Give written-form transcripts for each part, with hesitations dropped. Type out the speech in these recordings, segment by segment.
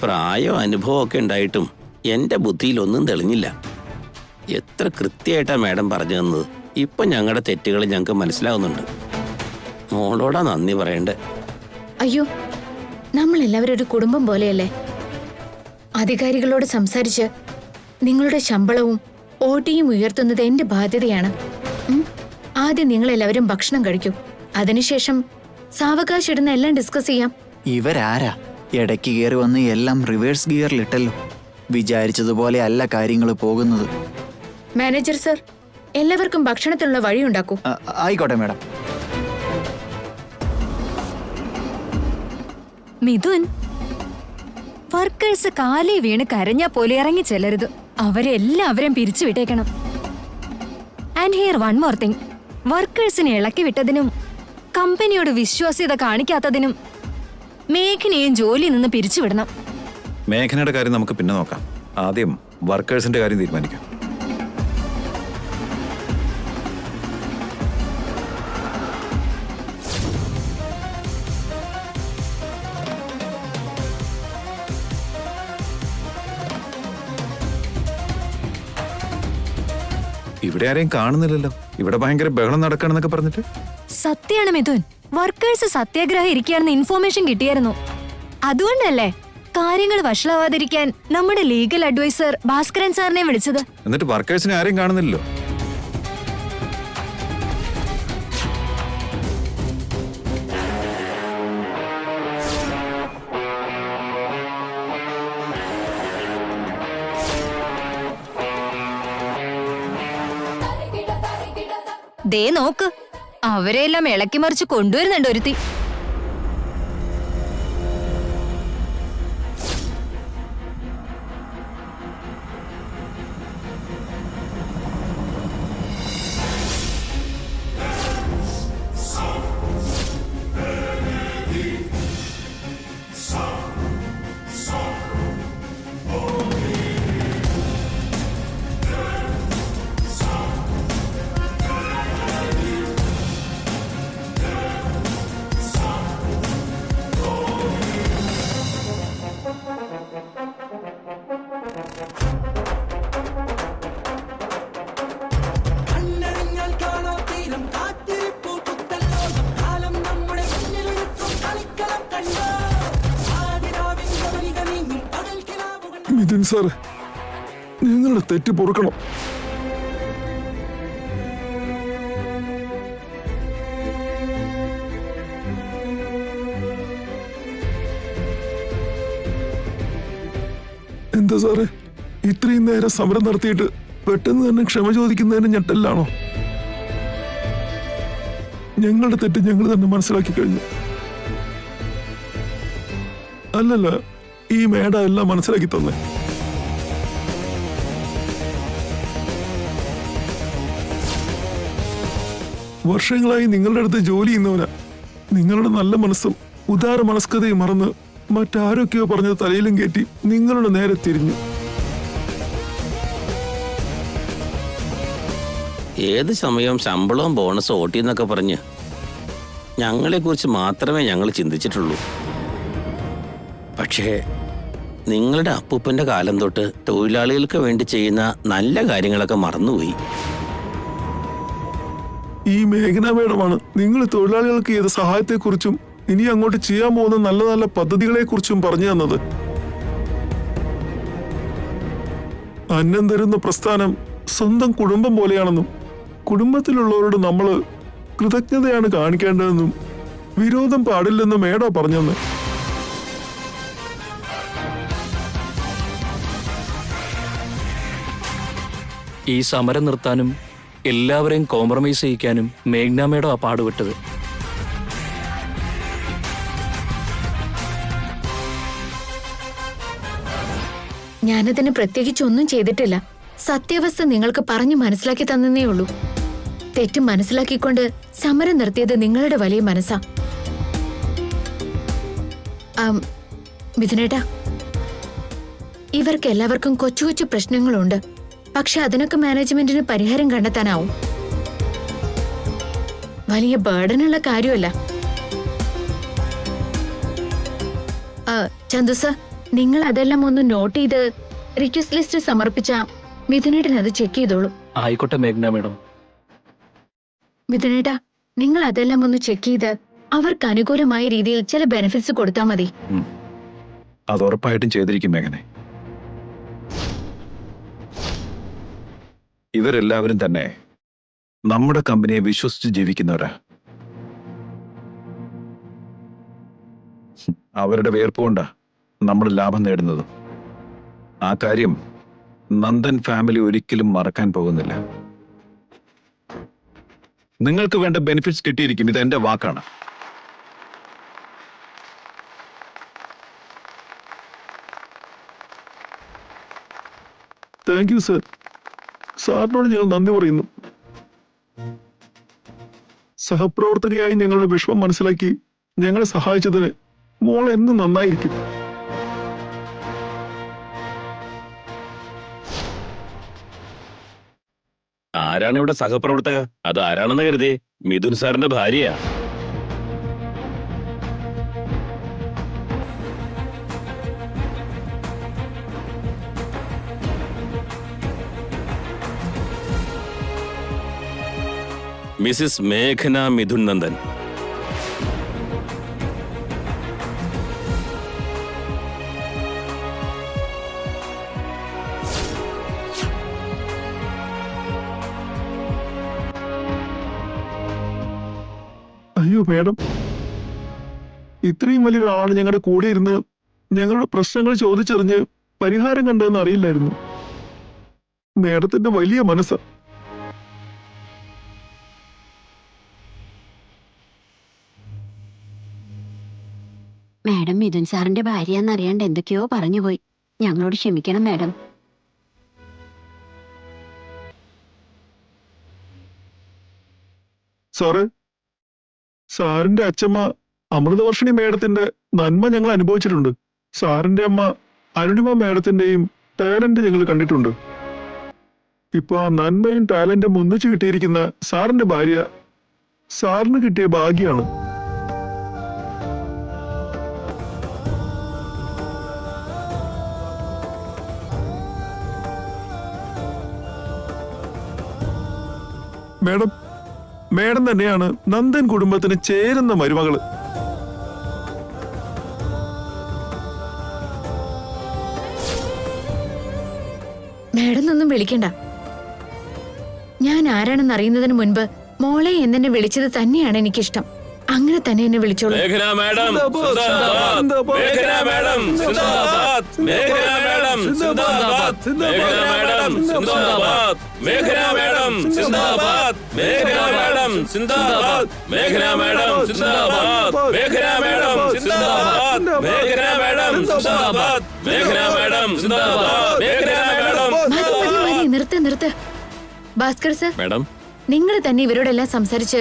പ്രായോ അനുഭവമൊക്കെ ഉണ്ടായിട്ടും എൻ്റെ ബുദ്ധിയിലൊന്നും തെളിഞ്ഞില്ല. എത്ര കൃത്യമായിട്ടാ മാഡം പറഞ്ഞു തന്നത്. ഇപ്പൊ ഞങ്ങളുടെ തെറ്റുകൾ ഞങ്ങൾക്ക് മനസ്സിലാവുന്നുണ്ട്. മോളോടാ നന്ദി പറയണ്ടേ. അയ്യോ, നമ്മളെല്ലാവരും ഒരു കുടുംബം പോലെയല്ലേ. അധികാരികളോട് സംസാരിച്ച് നിങ്ങളുടെ ശമ്പളവും ഓട്ടിയും ഉയർത്തുന്നത് എന്റെ ബാധ്യതയാണ്. ആദ്യം നിങ്ങളെല്ലാവരും ഭക്ഷണം കഴിക്കൂ. അതിനുശേഷം സാവകാശം ഇടുന്ന എല്ലാം ഡിസ്കസ് ചെയ്യാം. ഇവരാരാ ഇടയ്ക്ക് കയറി വന്ന് എല്ലാം റിവേഴ്സ് ഗിയറിലിട്ടല്ലോ. വിചാരിച്ചതുപോലെ അല്ല കാര്യങ്ങൾ പോകുന്നത്. മാനേജർ സർ, എല്ലാവർക്കും ഭക്ഷണത്തിനുള്ള വഴിയുണ്ടാക്കൂ. ആയിക്കോട്ടെ മാഡം. മിഥുൻ, വർക്കേഴ്സ് കാലേ വീണ് കരഞ്ഞാ പോലെ ഇറങ്ങി ചെല്ലരുത്. അവരെല്ലാവരും പിരിച്ചുവിട്ടേക്കണം. And here one more thing. വർക്കേഴ്സിനെ ഇളക്കി വിട്ടതിനും കമ്പനിയോട് വിശ്വാസ്യത കാണിക്കാത്തതിനും മേഘനയും ജോലിയിൽ നിന്ന് പിരിച്ചുവിടണം. മേഘനയുടെ കാര്യം നമുക്ക് പിന്നെ നോക്കാം. ആദ്യം വർക്കേഴ്സിന്റെ കാര്യം തീരുമാനിക്കാം. ഇവിടെ ആരെയും കാണുന്നില്ലല്ലോ. ഇവിടെ ഭയങ്കര ബഹളം നടക്കണമെന്നൊക്കെ പറഞ്ഞിട്ട്. സത്യാണ് മിഥുൻ, വർക്കേഴ്സ് സത്യാഗ്രഹം ഇരിക്കുകയാണെന്ന് ഇൻഫോർമേഷൻ കിട്ടിയായിരുന്നു. അതുകൊണ്ടല്ലേ കാര്യങ്ങൾ വഷളാവാതിരിക്കാൻ നമ്മുടെ ലീഗൽ അഡ്വൈസർ ഭാസ്കരൻ സാറിനെ വിളിച്ചത്. എന്നിട്ട് വർക്കേഴ്സിനെ ആരെയും കാണുന്നില്ലല്ലോ. ദേ നോക്ക്, അവരെല്ലാം ഇളക്കി മറിച്ച് കൊണ്ടുവരുന്നുണ്ട് ഒരുത്തി. മിഥുൻ സാർ, നിങ്ങളുടെ തെറ്റ് പൊറുക്കണം. എന്താ സാറേ, ഇത്രയും നേരം സമരം നടത്തിയിട്ട് പെട്ടെന്ന് തന്നെ ക്ഷമ ചോദിക്കുന്നതിന് ഞെട്ടല്ലാണോ? ഞങ്ങളുടെ തെറ്റ് ഞങ്ങൾ തന്നെ മനസ്സിലാക്കി കഴിഞ്ഞു. അല്ലല്ല, ഈ മേഡ എല്ലാം മനസ്സിലാക്കി തന്നെ. വർഷങ്ങളായി നിങ്ങളുടെ അടുത്ത് ജോലി ചെയ്യുന്നവനാ. നിങ്ങളുടെ നല്ല മനസ്സും ഉദാര മനസ്കതയും മറന്ന് മറ്റാരൊക്കെയോ പറഞ്ഞത് തലയിലും കയറ്റി നിങ്ങളുടെ നേരെ തിരിഞ്ഞു. ഏത് സമയവും ശമ്പളവും ബോണസും ഓട്ടിന്നൊക്കെ പറഞ്ഞ് ഞങ്ങളെക്കുറിച്ച് മാത്രമേ ഞങ്ങൾ ചിന്തിച്ചിട്ടുള്ളൂ. പക്ഷേ നിങ്ങളുടെ അപ്പൂപ്പൻ്റെ കാലം തൊട്ട് തൊഴിലാളികൾക്ക് വേണ്ടി ചെയ്യുന്ന നല്ല കാര്യങ്ങളൊക്കെ മറന്നുപോയി. ഈ മേഘന മേഡമാണ് നിങ്ങൾ തൊഴിലാളികൾക്ക് ചെയ്ത സഹായത്തെക്കുറിച്ചും ഇനി അങ്ങോട്ട് ചെയ്യാൻ പോകുന്ന നല്ല നല്ല പദ്ധതികളെക്കുറിച്ചും പറഞ്ഞു തന്നത്. അന്നം തരുന്ന പ്രസ്ഥാനം സ്വന്തം കുടുംബം പോലെയാണെന്നും കുടുംബത്തിലുള്ളവരോട് നമ്മൾ കൃതജ്ഞതയാണ് കാണിക്കേണ്ടതെന്നും വിരോധം പാടില്ലെന്നും മേഡ പറഞ്ഞെന്ന്. ഈ സമരം നിർത്താനും എല്ലാവരെയും കോംപ്രമൈസ് ചെയ്യിക്കാനും മേഘ്ന മേഡം ആ പാടുപെട്ടത്. ഞാനതിന് പ്രത്യേകിച്ച് ഒന്നും ചെയ്തിട്ടില്ല. സത്യാവസ്ഥ നിങ്ങൾക്ക് പറഞ്ഞു മനസ്സിലാക്കി തന്നേ ഉള്ളൂ. തെറ്റ് മനസ്സിലാക്കിക്കൊണ്ട് സമരം നിർത്തിയത് നിങ്ങളുടെ വലിയ മനസ്സാ. മിഥുനേട്ടാ, ഇവർക്ക് എല്ലാവർക്കും കൊച്ചു കൊച്ചു പ്രശ്നങ്ങളുണ്ട്. പക്ഷെ അതിനൊക്കെ മാനേജ്മെന്റിന് പരിഹാരം കണ്ടെത്താനാവും. വലിയ ബേർഡനുള്ള കാര്യമല്ല. ചന്തു സർ, നിങ്ങൾ അതെല്ലാം ഒന്ന് നോട്ട് ചെയ്ത് റിക്വസ്റ്റ് ലിസ്റ്റ് സമർപ്പിച്ച മിഥുനേട്ടൻ അത് ചെക്ക് ചെയ്തോളൂ. ആയിക്കോട്ടെ മേഘ്ന മാഡം. മിഥുനേട്ടാ, നിങ്ങൾ അതെല്ലാം ഒന്ന് ചെക്ക് ചെയ്ത് അവർക്ക് അനുകൂലമായ രീതിയിൽ ചില ബെനിഫിറ്റ്സ് കൊടുത്താൽ മതി. അത് ഉറപ്പായിട്ടും ചെയ്തിരിക്കും മേഘനെ. ഇവരെല്ലാവരും തന്നെ നമ്മുടെ കമ്പനിയെ വിശ്വസിച്ച് ജീവിക്കുന്നവരാ. അവരുടെ വേർപ്പുകൊണ്ടാ നമ്മൾ ലാഭം നേടുന്നത്. ആ കാര്യം നന്ദൻ ഫാമിലി ഒരിക്കലും മറക്കാൻ പോകുന്നില്ല. നിങ്ങൾക്ക് വേണ്ട ബെനിഫിറ്റ്സ് കിട്ടിയിരിക്കും, ഇത് എന്റെ വാക്കാണ്. Thank you sir. സാറിനോട് ഞങ്ങൾ നന്ദി പറയുന്നു. സഹപ്രവർത്തകയായി ഞങ്ങളുടെ വിഷമം മനസ്സിലാക്കി ഞങ്ങളെ സഹായിച്ചതിന് മോൾ എന്നും നന്നായിരിക്കും. ആരാണ് ഇവിടെ സഹപ്രവർത്തക? അത് ആരാണെന്ന് കരുതി? മിഥുൻ സാറിന്റെ ഭാര്യയാ. മിസിസ് മേഘന മിഥുൻ നന്ദൻ. അയ്യോ മേഡം, ഇത്രയും വലിയൊരാളാണ് ഞങ്ങളുടെ കൂടെ ഇരുന്ന് ഞങ്ങളുടെ പ്രശ്നങ്ങൾ ചോദിച്ചറിഞ്ഞ് പരിഹാരം കണ്ടതെന്ന് അറിയില്ലായിരുന്നു. മേഡത്തിന്റെ വലിയ മനസ്സ്. മാഡം മിഥുൻ സാറിന്റെ ഭാര്യയെന്നറിയാണ്ട് എന്തൊക്കെയോ പറഞ്ഞുപോയി. ഞങ്ങളോട് ക്ഷമിക്കണം മാഡം. സാറ്, സാറിന്റെ അച്ഛമ്മ അമൃതവർഷിണി മേഡത്തിന്റെ നന്മ ഞങ്ങൾ അനുഭവിച്ചിട്ടുണ്ട്. സാറിന്റെ അമ്മ അരുണിമ മേഡത്തിന്റെയും ടാലന്റ് ഞങ്ങൾ കണ്ടിട്ടുണ്ട്. ഇപ്പൊ ആ നന്മയും ടാലന്റും ഒന്നിച്ചു കിട്ടിയിരിക്കുന്ന സാറിന്റെ ഭാര്യ സാറിന് കിട്ടിയ ഭാഗ്യാണ്. മേഡം, മേഡം തന്നെയാണ് നന്ദൻ കുടുംബത്തിന് ചേരുന്ന മരുമകള്. മേഡം ഒന്നും വിളിക്കണ്ട. ഞാൻ ആരാണെന്ന് അറിയുന്നതിന് മുൻപ് മോളെ എന്നെ വിളിച്ചത് തന്നെയാണ് എനിക്കിഷ്ടം. അങ്ങനെ തന്നെ എന്നെ വിളിച്ചോളൂ. മേഘന മാഡം സിന്ദാബാദ്. മേഘന മാഡം സിന്ദാബാദ്. മേഘന മാഡം സിന്ദാബാദ്. മേഘന മാഡം സിന്ദാബാദ്. മേഘന മാഡം സിന്ദാബാദ്. മേഘന മാഡം സിന്ദാബാദ്. മേഘന മാഡം സിന്ദാബാദ്. മേഘന മാഡം സിന്ദാബാദ്. മേഘന മാഡം സിന്ദാബാദ്. മേഘന മാഡം സിന്ദാബാദ്. മേഘന മാഡം. മതി മതി മതി, നിർത്ത്. ഭാസ്കർ സർ, മാഡം, നിങ്ങൾ തന്നെ ഇവരോടെല്ലാം സംസാരിച്ച്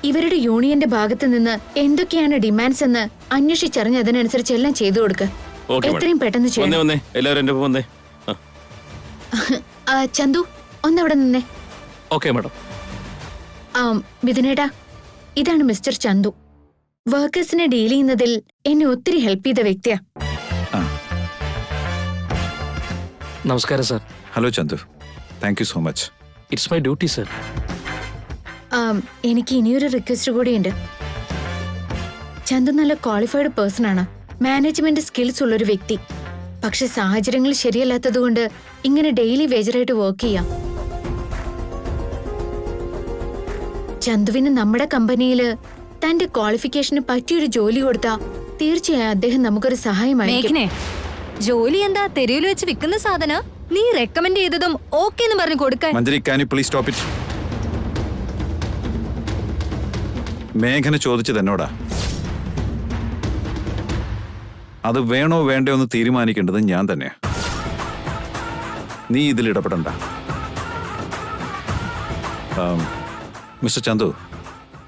ഇവരുടെ യൂണിയന്റെ ഭാഗത്ത് നിന്ന് എന്തൊക്കെയാണ് ഡിമാൻഡ്സ് എന്ന് അന്വേഷിച്ചറിഞ്ഞ് അതിനനുസരിച്ച് എല്ലാം ചെയ്തു കൊടുക്കുക. എത്രയും പെട്ടെന്ന് ചെയ്യണം. എല്ലാവരും എന്റെ ഒപ്പം വന്നേ. ചന്തു, ഒന്നവിടെ നിന്നേ. Okay madam. മിഥുനേട്ടാ, ഇതാണ് മിസ്റ്റർ ചന്തു. വർക്കേഴ്സിനെ ഡീൽ ചെയ്യുന്നതിൽ എന്നെ ഒത്തിരി ഹെൽപ്പ് ചെയ്ത വ്യക്തിയാ. നമസ്കാരം sir. Hello Chandu, thank you so much. It's my duty sir. എനിക്ക് ഇനിയൊരു റിക്വസ്റ്റ് കൂടിയുണ്ട്. ചന്തു നല്ല ക്വാളിഫൈഡ് പേഴ്സൺ ആണ്, മാനേജ്മെന്റ് സ്കിൽസ് ഉള്ളൊരു വ്യക്തി. പക്ഷെ സാഹചര്യങ്ങൾ ശരിയല്ലാത്തതുകൊണ്ട് ഇങ്ങനെ ഡെയിലി വേജറായിട്ട് വർക്ക് ചെയ്യാം. ചന്തുവിന് നമ്മുടെ കമ്പനിയില് തന്റെ ക്വാളിഫിക്കേഷന് പറ്റിയൊരു ജോലി കൊടുത്താ തീർച്ചയായും അദ്ദേഹം നമുക്കൊരു സഹായമായിരിക്കും. മേഘനെ, ജോലി എന്താ തെരുവിൽ വെച്ച് വിൽക്കുന്ന സാധന? നീ റെക്കമെൻഡ് ചെയ്തതും ഓക്കെ എന്ന് പറഞ്ഞു കൊടുക്കാൻ. മഞ്ജരി, can you please stop it? മേഘന ചോദിച്ചത് എന്നോടാ. അത് വേണോ വേണ്ടോ എന്ന് തീരുമാനിക്കേണ്ടത് ഞാൻ തന്നെയാ. നീ ഇതിൽ ഇടപെടണ്ട. മിസ്റ്റർ ചന്തു,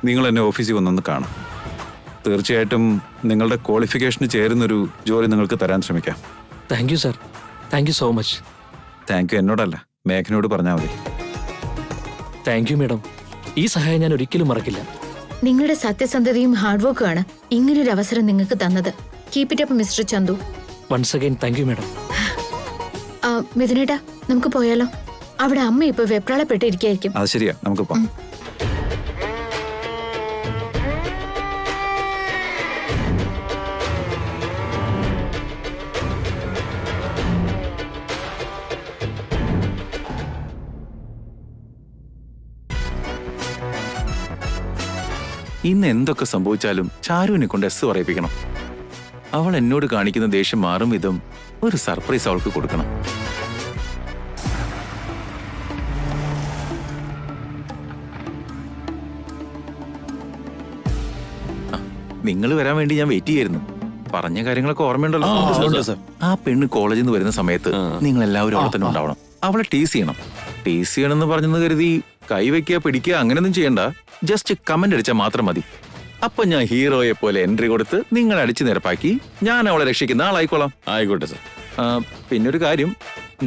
നിങ്ങൾ എന്നെ ഓഫീസിൽ വന്നൊന്ന് കാണും. തീർച്ചയായിട്ടും നിങ്ങളുടെ ക്വാളിഫിക്കേഷന് ചേരുന്നൊരു ജോലി നിങ്ങൾക്ക് തരാൻ ശ്രമിക്കാം. Thank you sir. Thank you so much. Thank you എന്നോടല്ല, മേഘനോട് പറഞ്ഞാൽ മതി. Thank you madam. ഈ സഹായം ഞാൻ ഒരിക്കലും മറക്കില്ല. നിങ്ങളുടെ സത്യസന്ധതയും ഹാർഡ് വർക്കുമാണ് ഇങ്ങനൊരു അവസരം നിങ്ങൾക്ക് തന്നത്. Keep it up mister Chandu. Once again thank you madam. മിഥുനേട്ടാ, നമുക്ക് പോയാലോ? അവിടെ അമ്മ ഇപ്പൊ വെപ്രാളപ്പെട്ടിരിക്കായിരിക്കും. അത് ശരിയാ, നമുക്ക് പോവാം. ഇന്ന് എന്തൊക്കെ സംഭവിച്ചാലും ചാരുവിനെ കൊണ്ട് എസ് പറയിപ്പിക്കണം. അവൾ എന്നോട് കാണിക്കുന്ന ദേഷ്യം മാറും വിധം ഒരു സർപ്രൈസ് അവൾക്ക് കൊടുക്കണം. നിങ്ങൾ വരാൻ വേണ്ടി ഞാൻ വെയിറ്റ് ചെയ്യായിരുന്നു. പറഞ്ഞ കാര്യങ്ങളൊക്കെ ഓർമ്മയുണ്ടല്ലോ. ആ പെണ്ണ് കോളേജിൽ നിന്ന് വരുന്ന സമയത്ത് നിങ്ങൾ എല്ലാവരും അവിടെ തന്നെ ഉണ്ടാവണം. അവളെ ടീസ് ചെയ്യണം. ടീസ് ചെയ്യണമെന്ന് പറഞ്ഞെന്ന് കരുതി കൈവയ്ക്കുക പിടിക്കുക അങ്ങനെയൊന്നും ചെയ്യണ്ട. ജസ്റ്റ് കമന്റ് അടിച്ചാൽ മാത്രം മതി. അപ്പൊ ഞാൻ ഹീറോയെ പോലെ എൻട്രി കൊടുത്ത് നിങ്ങൾ അടിച്ചു നിരപ്പാക്കി ഞാൻ അവളെ രക്ഷിക്കുന്ന ആളായിക്കോളാം. ആയിക്കോട്ടെ സർ. പിന്നൊരു കാര്യം,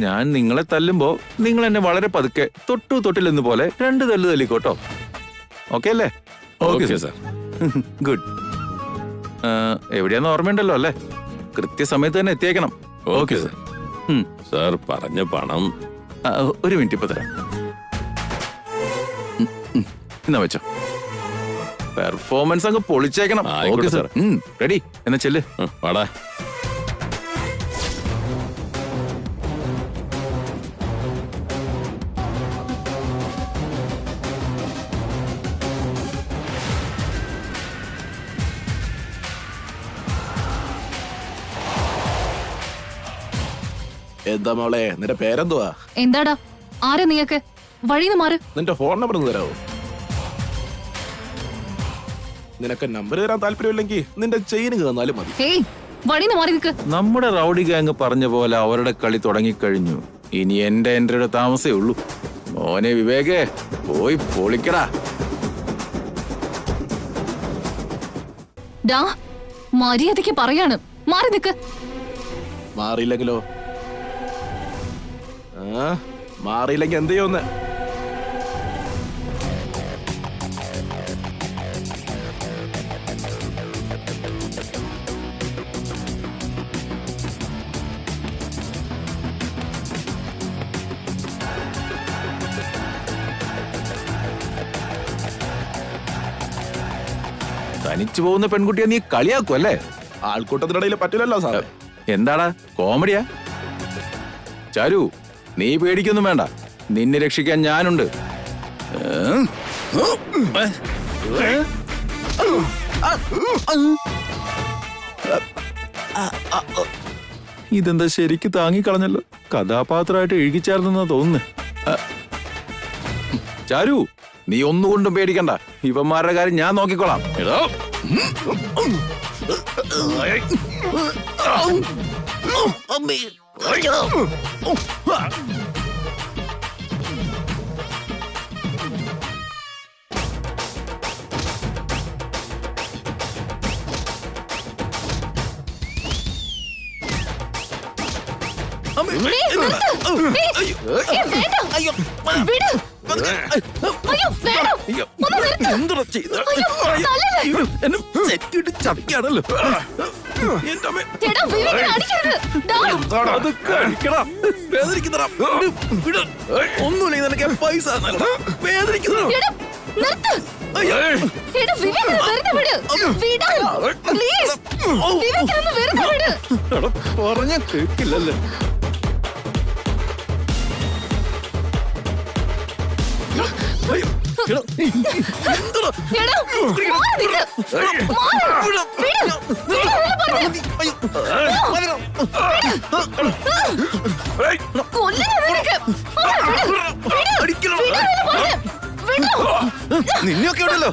ഞാൻ നിങ്ങളെ തല്ലുമ്പോ നിങ്ങൾ എന്നെ വളരെ പതുക്കെ തൊട്ടില്ലെന്ന് പോലെ 2 തല്ല് തല്ലിക്കോട്ടോ. ഓക്കെ അല്ലേ? Okay sir. ഗുഡ്. എവിടെയാന്ന് ഓർമ്മയുണ്ടല്ലോ അല്ലേ? കൃത്യസമയത്ത് തന്നെ എത്തിയേക്കണം. Okay sir. സാർ പറഞ്ഞ പണം ഒരു മിനിറ്റ് ഇപ്പൊ തരാം. എന്നാ വെച്ചോ. പെർഫോമൻസ് അങ്ങ് പൊളിച്ചേക്കണം. Okay sir. റെഡി? എന്നാ ചെല്ല്. വാടാ. എന്താ മോളെ, നിന്റെ പേരെന്തുവാ? എന്താടാ, ആരാ നീയൊക്കെ? വഴിന്ന് മാറ്. നിന്റെ ഫോൺ നമ്പർ ഒന്ന് തരാമോ? നിനക്ക് നമ്പർ തരാൻ താല്പര്യമില്ലെങ്കിൽ നിന്റെ ചെയിന് തന്നാലും മതി. ഹേയ്, വഴിന്ന് മാറി നിൽക്ക്. നമ്മുടെ റൗഡി ഗാങ് പറഞ്ഞ പോലെ അവരുടെ കളി തുടങ്ങിക്കഴിഞ്ഞു. ഇനി എന്റെ എൻട്രിയുടെ താമസേ ഉള്ളൂ. മോനെ വിവേകേ, പോയി പൊളിക്കടാ. ഡാ, മര്യാദയ്ക്ക് പറയാണ്, മാറി നിൽക്ക്. മാറിയില്ലെങ്കിലോ? മാറിയില്ലെങ്കിൽ എന്ത് ചെയ്യുമെന്ന്? തനിച്ചു പോകുന്ന പെൺകുട്ടിയെ നീ കളിയാക്കും അല്ലേ? ആൾക്കൂട്ടത്തിനിടയിൽ പറ്റില്ലല്ലോ സാറേ. എന്താടാ, കോമഡിയാ? ചാരു, നീ പേടിക്കൊന്നും വേണ്ട. നിന്നെ രക്ഷിക്കാൻ ഞാനുണ്ട്. ഇതെന്താ ശരിക്ക് താങ്ങിക്കളഞ്ഞല്ലോ. കഥാപാത്രമായിട്ട് എഴുകിച്ചേർന്നെന്നാ തോന്നുന്നു. ചാരു, നീ ഒന്നുകൊണ്ടും പേടിക്കണ്ട. ഇവന്മാരുടെ കാര്യം ഞാൻ നോക്കിക്കോളാം. എടോ, ചതിക്കാണല്ലോ. ഒന്നുമില്ല, നിനക്ക് പൈസ പറഞ്ഞ കേക്കില്ലല്ലേ. നിന്നെയൊക്കെ ഉണ്ടല്ലോ.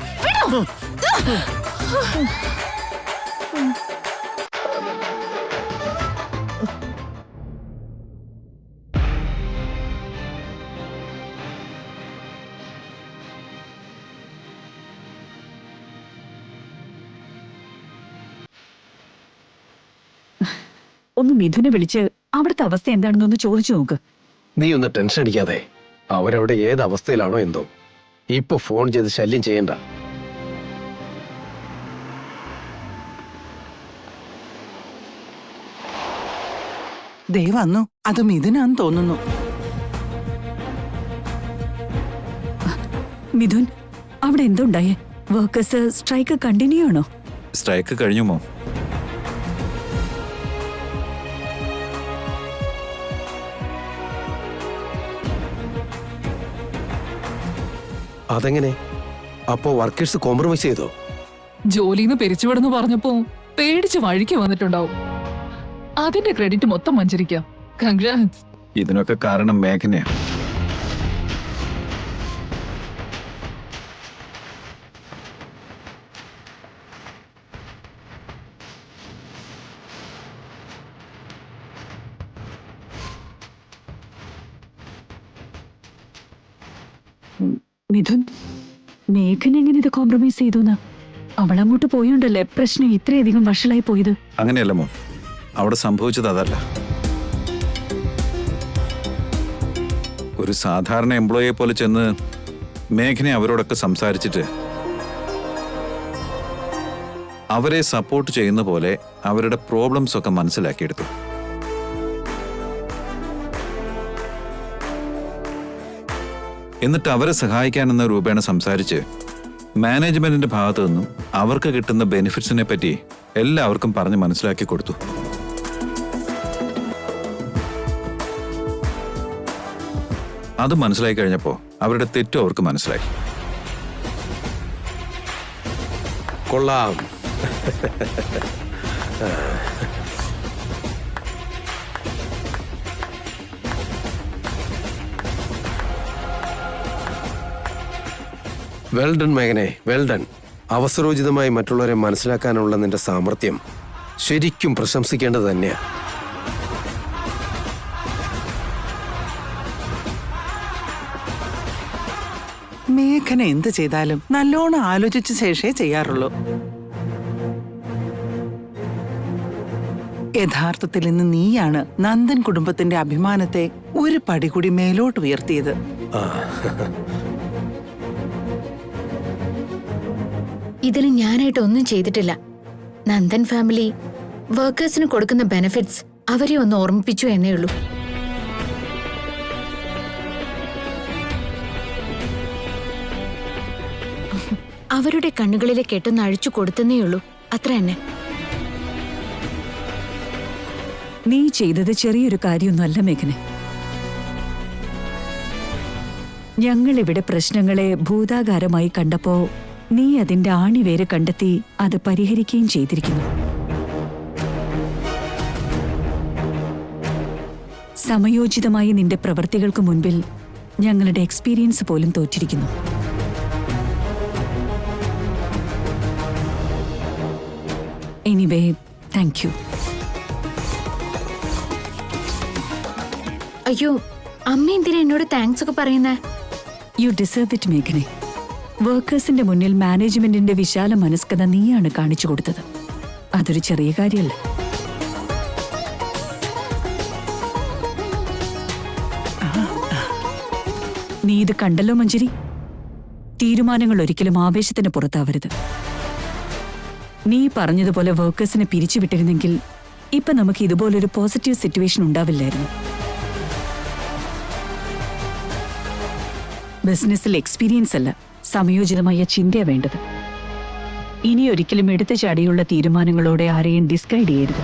ഒന്ന് മിഥുനെ വിളിച്ച് അവിടുത്തെ അവസ്ഥ എന്താണെന്നൊന്ന് ചോദിച്ചു നോക്ക്. നീ ഒന്ന് ടെൻഷൻ അടിക്കാതെ. അവരവിടെ ഏത് അവസ്ഥയിലാണോ എന്തോ. ഇപ്പൊ ഫോൺ ചെയ്ത് ശല്യം ചെയ്യണ്ട. ദേ വന്നു. അത് മിഥുനാന്ന് തോന്നുന്നു. മിഥുൻ, അവിടെ എന്തുണ്ടായേ? വർക്കേഴ്സ് സ്ട്രൈക്ക് കണ്ടിന്യൂ ആണോ? സ്ട്രൈക്ക് കഴിഞ്ഞു മോം. അതെങ്ങനെ? അപ്പോ വർക്കേഴ്സ് കോംപ്രമൈസ് ചെയ്തോ? ജോലിന്ന് പിരിച്ചുവിടുന്നു പറഞ്ഞപ്പോ പേടിച്ച് വഴിക്ക് വന്നിട്ടുണ്ടാവും. അതിന്റെ ക്രെഡിറ്റ് മൊത്തം മഞ്ചരിക്കാം. കൺഗ്രാറ്റ്സ്. ഇതിനൊക്കെ കാരണം മേഘനയാണ്. മിഥുൻ, മേഘൻ എങ്ങനെ ഇത് കോംപ്രമൈസ് ചെയ്തു? അവളങ്ങോട്ട് പോയോണ്ടല്ലേ പ്രശ്നം ഇത്രയധികം വഷളായി പോയത്? അങ്ങനെയല്ല മോം, അവിടെ സംഭവിച്ചത് അതല്ല. ഒരു സാധാരണ എംപ്ലോയിയെ പോലെ ചെന്ന് മേഘനെ അവരോടൊക്കെ സംസാരിച്ചിട്ട് അവരെ സപ്പോർട്ട് ചെയ്യുന്ന പോലെ അവരുടെ പ്രോബ്ലംസ് ഒക്കെ മനസ്സിലാക്കിയെടുത്തു. എന്നിട്ട് അവരെ സഹായിക്കാനെന്ന രൂപേണ സംസാരിച്ച് മാനേജ്മെന്റിന്റെ ഭാഗത്തു നിന്നും അവർക്ക് കിട്ടുന്ന ബെനിഫിറ്റ്സിനെ പറ്റി എല്ലാവർക്കും പറഞ്ഞ് മനസ്സിലാക്കി കൊടുത്തു. അത് മനസ്സിലാക്കി കഴിഞ്ഞപ്പോ അവരുടെ തെറ്റും അവർക്ക് മനസ്സിലായി. കൊള്ളാം. വെൽ ഡൺ മേഘനെ, വെൽ ഡൺ. അവസരോചിതമായി മറ്റുള്ളവരെ മനസ്സിലാക്കാനുള്ള നിന്റെ സാമർഥ്യം ശരിക്കും പ്രശംസിക്കേണ്ടത് തന്നെയാ. മേഘന എന്ത് ചെയ്താലും നല്ലോണം ആലോചിച്ച ശേഷേ ചെയ്യാറുള്ളൂ. യഥാർത്ഥത്തിൽ ഇന്ന് നീയാണ് നന്ദൻ കുടുംബത്തിന്റെ അഭിമാനത്തെ ഒരു പടി കൂടി മേലോട്ട് ഉയർത്തിയത്. ഇതിന് ഞാനായിട്ട് ഒന്നും ചെയ്തിട്ടില്ല. നന്ദൻ ഫാമിലി വർക്കേഴ്സിന് കൊടുക്കുന്ന ബെനിഫിറ്റ്സ് അവരെ ഒന്ന് ഓർമ്മിപ്പിച്ചു എന്നേ ഉള്ളൂ. അവരുടെ കണ്ണുകളിലെ കെട്ടൊന്ന് അഴിച്ചു കൊടുത്തന്നേ ഉള്ളൂ, അത്ര തന്നെ. നീ ചെയ്തത് ചെറിയൊരു കാര്യമൊന്നുമല്ല മേഘനെ. ഞങ്ങളിവിടെ പ്രശ്നങ്ങളെ ഭൂതാകാരമായി കണ്ടപ്പോ നീ അതിന്റെ ആണിവേര് കണ്ടെത്തി അത് പരിഹരിക്കുകയും ചെയ്തിരിക്കുന്നു. സമയോചിതമായി നിന്റെ പ്രവൃത്തികൾക്ക് മുൻപിൽ ഞങ്ങളുടെ എക്സ്പീരിയൻസ് പോലും തോറ്റിരിക്കുന്നു. Anyway, thank you. അയ്യോ, അമ്മ എന്തിനാ എന്നോട് താങ്ക്സ് ഒക്കെ പറയുന്നേ? യു ഡിസേർവ് ഇറ്റ് മേഘനെ. വർക്കേഴ്സിന്റെ മുന്നിൽ മാനേജ്മെന്റിന്റെ വിശാല മനസ്കത നീയാണ് കാണിച്ചു കൊടുത്തത്. അതൊരു ചെറിയ കാര്യമല്ല. നീ ഇത് കണ്ടല്ലോ മഞ്ജരി. തീരുമാനങ്ങൾ ഒരിക്കലും ആവേശത്തിന് പുറത്താവരുത്. നീ പറഞ്ഞതുപോലെ വർക്കേഴ്സിനെ പിരിച്ചുവിട്ടിരുന്നെങ്കിൽ ഇപ്പൊ നമുക്ക് ഇതുപോലൊരു പോസിറ്റീവ് സിറ്റുവേഷൻ ഉണ്ടാവില്ലായിരുന്നു. ബിസിനസ്സിൽ എക്സ്പീരിയൻസ് അല്ല, സമയോചിതമായ ചിന്തയാണ് വേണ്ടത്. ഇനി ഒരിക്കലും എടുത്തു ചാടിയുള്ള തീരുമാനങ്ങളോടെ ആരെയും ഡിസ്ഗൈഡ് ചെയ്യരുത്.